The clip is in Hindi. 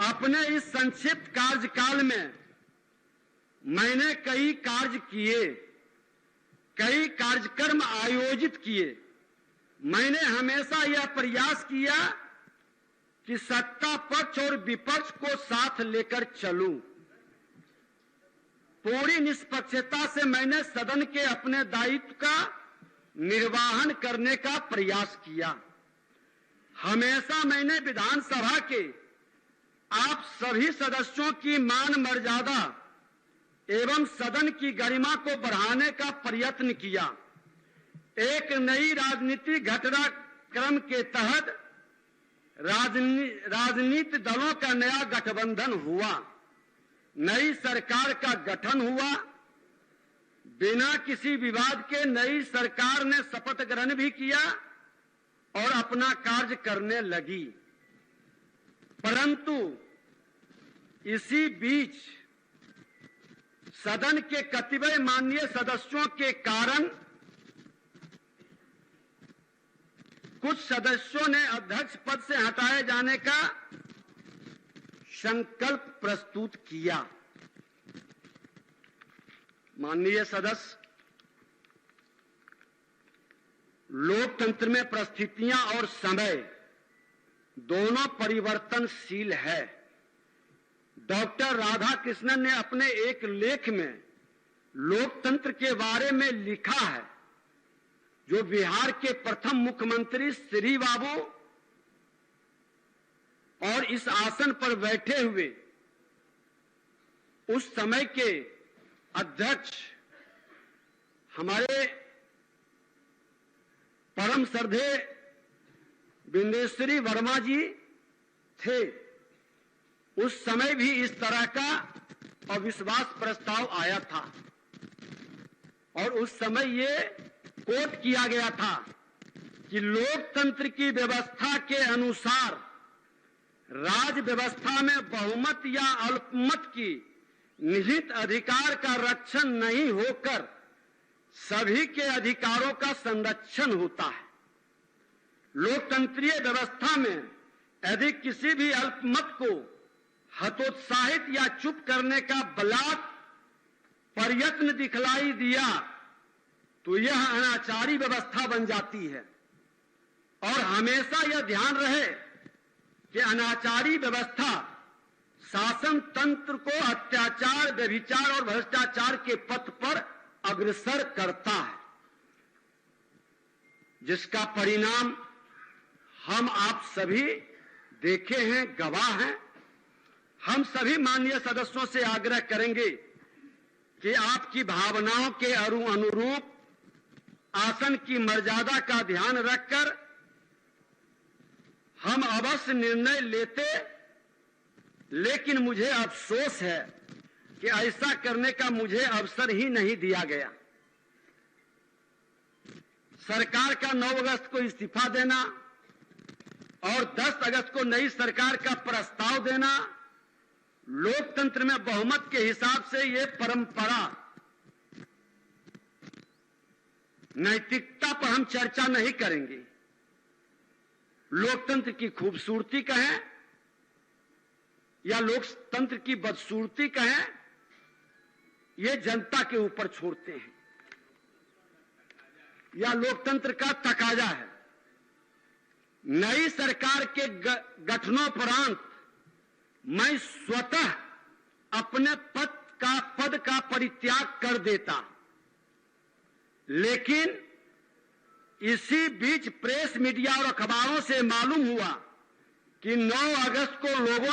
अपने इस संक्षिप्त कार्यकाल में मैंने कई कार्य किए, कई कार्यक्रम आयोजित किए। मैंने हमेशा यह प्रयास किया कि सत्ता पक्ष और विपक्ष को साथ लेकर चलूं। पूरी निष्पक्षता से मैंने सदन के अपने दायित्व का निर्वहन करने का प्रयास किया। हमेशा मैंने विधानसभा के आप सभी सदस्यों की मान मर्यादा एवं सदन की गरिमा को बढ़ाने का प्रयत्न किया। एक नई राजनीतिक घटनाक्रम के तहत राजनीतिक दलों का नया गठबंधन हुआ, नई सरकार का गठन हुआ। बिना किसी विवाद के नई सरकार ने शपथ ग्रहण भी किया और अपना कार्य करने लगी। परंतु इसी बीच सदन के कतिपय माननीय सदस्यों के कारण कुछ सदस्यों ने अध्यक्ष पद से हटाए जाने का संकल्प प्रस्तुत किया। माननीय सदस्य, लोकतंत्र में परिस्थितियां और समय दोनों परिवर्तनशील है। डॉक्टर राधाकृष्णन ने अपने एक लेख में लोकतंत्र के बारे में लिखा है, जो बिहार के प्रथम मुख्यमंत्री श्री बाबू और इस आसन पर बैठे हुए उस समय के अध्यक्ष हमारे परम श्रद्धेय बिंदेश्वरी वर्मा जी थे। उस समय भी इस तरह का अविश्वास प्रस्ताव आया था और उस समय ये कोट किया गया था कि लोकतंत्र की व्यवस्था के अनुसार राज व्यवस्था में बहुमत या अल्पमत की निहित अधिकार का रक्षण नहीं होकर सभी के अधिकारों का संरक्षण होता है। लोकतंत्रीय व्यवस्था में यदि किसी भी अल्पमत को हतोत्साहित या चुप करने का बलात् प्रयत्न दिखलाई दिया तो यह अनाचारी व्यवस्था बन जाती है। और हमेशा यह ध्यान रहे कि अनाचारी व्यवस्था शासन तंत्र को अत्याचार, व्यभिचार और भ्रष्टाचार के पथ पर अग्रसर करता है, जिसका परिणाम हम आप सभी देखे हैं, गवाह हैं। हम सभी माननीय सदस्यों से आग्रह करेंगे कि आपकी भावनाओं के अनुरूप आसन की मर्यादा का ध्यान रखकर हम अवश्य निर्णय लेते, लेकिन मुझे अफसोस है कि ऐसा करने का मुझे अवसर ही नहीं दिया गया। सरकार का 9 अगस्त को इस्तीफा देना और 10 अगस्त को नई सरकार का प्रस्ताव देना, लोकतंत्र में बहुमत के हिसाब से ये परंपरा, नैतिकता पर हम चर्चा नहीं करेंगे। लोकतंत्र की खूबसूरती कहें या लोकतंत्र की बदसूरती कहें, ये जनता के ऊपर छोड़ते हैं, या लोकतंत्र का तकाजा है। नई सरकार के गठनोपरांत मैं स्वतः अपने पद का परित्याग कर देता, लेकिन इसी बीच प्रेस, मीडिया और अखबारों से मालूम हुआ कि 9 अगस्त को लोगों